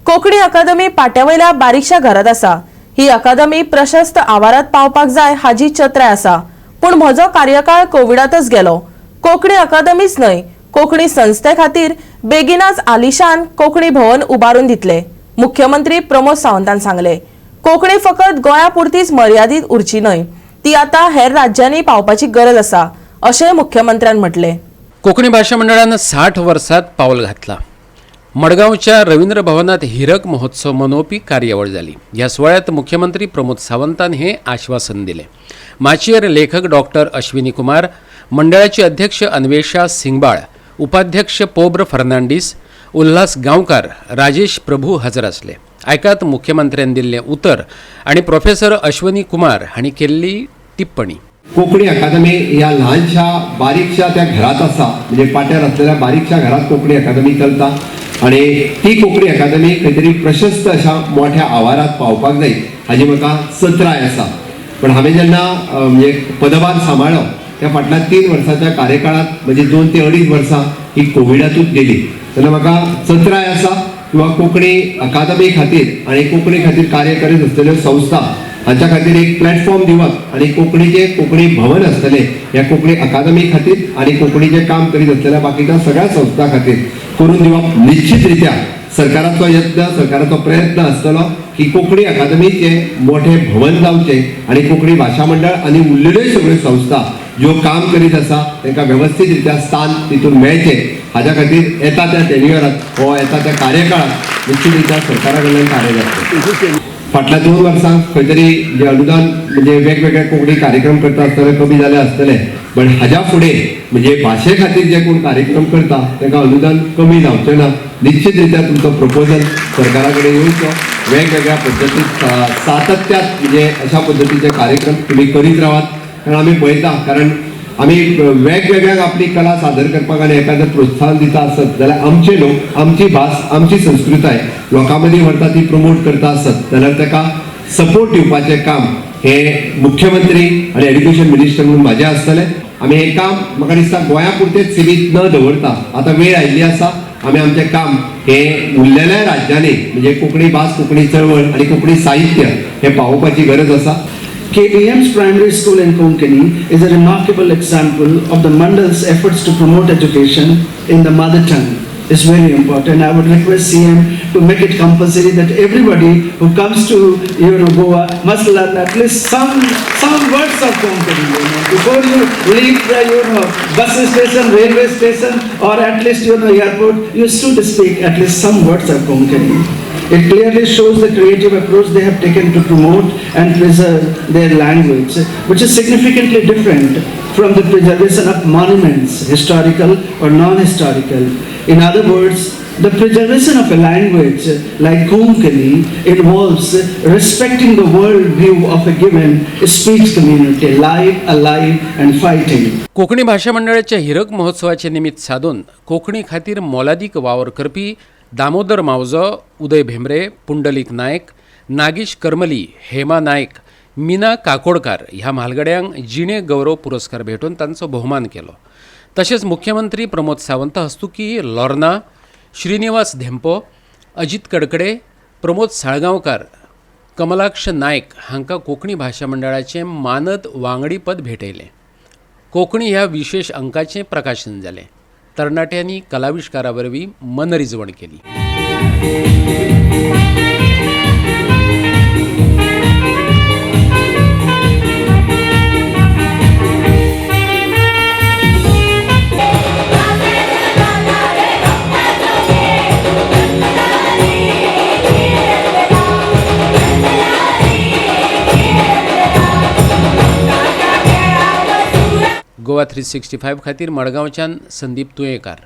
कोंकणी अकादमी पाट्यावयल्या बारीकशा घरात आसा। ही अकादमी प्रशस्त आवारात पावपाक जाय हाजी चत्राय आसा, पण म्हजो कार्यकाळ कोविडातच गेलो। कोंकणी अकादमीच न्हय, कोंकणी संस्थे खातीर बेगिनाच आलिशान कोंकणी भवन उबारून दितले। मुख्यमंत्री प्रमोद सावंतान सांगले, कोंकणी फकत गोंयापुरतीच मर्यादित उरची न्हय, ती आता हेर राज्यांनी पावपाची गरज आसा, अशें मुख्यमंत्र्यान म्हटले। कोंकणी भाषा मंडळानं 60 वर्षात पावल घातला। मडगावच्या रवींद्र भवनात हिरक महोत्सव मनोवपी कार्यावळ झाली। या सोहळ्यात मुख्यमंत्री प्रमोद सावंतान हे आश्वासन दिले। माचयेर लेखक डॉक्टर अश्विनी कुमार, मंडळाचे अध्यक्ष अन्वेषा सिंगबाळ, उपाध्यक्ष पोब्र फर्नांडीस, उल्हास गांवकार, राजेश प्रभू हजर असले। ऐकात मुख्यमंत्र्यांनी दिल्ले उतर आणि प्रोफेसर अश्विनी कुमार हांणी केल्ली टिप्पणी। कोंकणी अकादमी या लहानशा बारीकशा त्या घरात असा, म्हणजे पाट्यार असलेल्या बारीकशा घरात कोंकणी अकादमी चलता आणि ती कोंकणी अकादमी खंय तरी प्रशस्त अशा मोठ्या आवारात पावपाक जाय हाजी म्हाका सत्राय आसा। पण हांवें जेन्ना म्हणजे पदभार सांबाळ्ळो त्या फाटल्या 3 वर्सांच्या कार्यकाळात म्हणजे 2 ते 2.5 वर्सां ही कोविडातूच गेली, तेन्ना म्हाका सत्राय आसा किंवा कोंकणी अकादमी खातीर आणि कोंकणी खातीर कार्य करीत असलेल्यो संस्था हांच्या खातीर एक प्लॅटफॉर्म दिवप आणि कोंकणीचे कोंकणी भवन असतले ह्या कोंकणी अकादमी खातीर आणि कोंकणीचे काम करीत असलेल्या बाकीच्या सगळ्या संस्था खातीर करून दिवप निश्चितरित्या सरकाराचो यत्न, सरकाराचो प्रयत्न आसतलो की कोंकणी अकादमीचे मोठे भवन जावचे आणि कोंकणी भाषा मंडळ आणि उरलेल्यो सगळ्यो संस्था ज्यो काम करीत आसा तांकां व्यवस्थित रित्या स्थान तितून मेळचे हाच्या खातीर येता त्या टेन्युअरात वा येता त्या कार्यकाळात निश्चितरित्या सरकारा कडल्यान कार्य जातलें। फाटल्या 2 वर्सांक खंय तरी जे अनुदान म्हणजे वेगवेगळे कोंकणी कार्यक्रम करता आसतले कमी जाले आसतले, पण हाज्या फुडें म्हणजे भाशे खातीर जे कोण कार्यक्रम करता तांकां अनुदान कमी जावचें ना। निश्चितरित्या तुमचो प्रपोजल सरकारा कडेन येवचो, वेगवेगळ्या पद्दतीत सातत्यात म्हणजे अशा पद्दतीचे कार्यक्रम तुम्ही करीत रावात। कारण आमी पळयता, कारण आमी वेगवेगळ्याक आपली कला सादर करपाक आनी एखादें प्रोत्साहन दिता आसत जाल्यार आमचे लोक आमची भास आमची संस्कृताय लोकां मदीं व्हरता ती प्रमोट करता आसत जाल्यार ताका सपोर्ट दिवपाचें काम हे मुख्यमंत्री आनी एड्युकेशन मिनिस्टर म्हणून म्हाजें आसतलें। आमी हें काम म्हाका दिसता गोंया पुरतेंच सीमीत न दवरता, आतां वेळ आयिल्ली आसा आमी आमचें काम हे उरलेल्या राज्यांनी म्हणजे कोंकणी भास, कोंकणी चळवळ आनी कोंकणी साहित्य हे पावोवपाची गरज आसा। KBM's primary school in Konkani is a remarkable example of the Mandal's efforts to promote education in the mother tongue. It's very important. I would request CM to make it compulsory that everybody who comes to Goa must learn at least some words of Konkani. Before you leave the bus station, railway station, or at least airport, you should speak at least some words of Konkani. It clearly shows the creative approach they have taken to promote and preserve their language, which is significantly different from the preservation of monuments, historical or non-historical. In other words, the preservation of a language like Konkani involves respecting the world view of a given speech community, live, alive and fighting. Konkani भाषा मंडळाच्या हिरक महोत्सवाचे निमित्त साधून कोंकणी खातीर मोलादीक वावर करपी दामोदर मावजो, उदय भेंब्रे, पुंडलीक नायक, नागेश करमली, हेमा नायक, मीना काकोडकार ह्या म्हालगड्यांक जिणे गौरव पुरस्कार भेटून तांचो भोवमान केलो। तशेंच मुख्यमंत्री प्रमोद सावंत हस्तुकी लॉर्ना, श्रीनिवास धेंपो, अजित कडकडे, प्रमोद साळगांवकार, कमलाक्ष नायक हांकां कोंकणी भाषा मंडळाचें मानद वांगडी पद भेटयलें। कोंकणी ह्या विशेष अंकाचें प्रकाशन जालें। तरणाट्यांनी कलाविष्कारा वरवीं मनरिजवण केली। गोवा 365 खातीर मडगांवच्यान संदीप तुयेकार।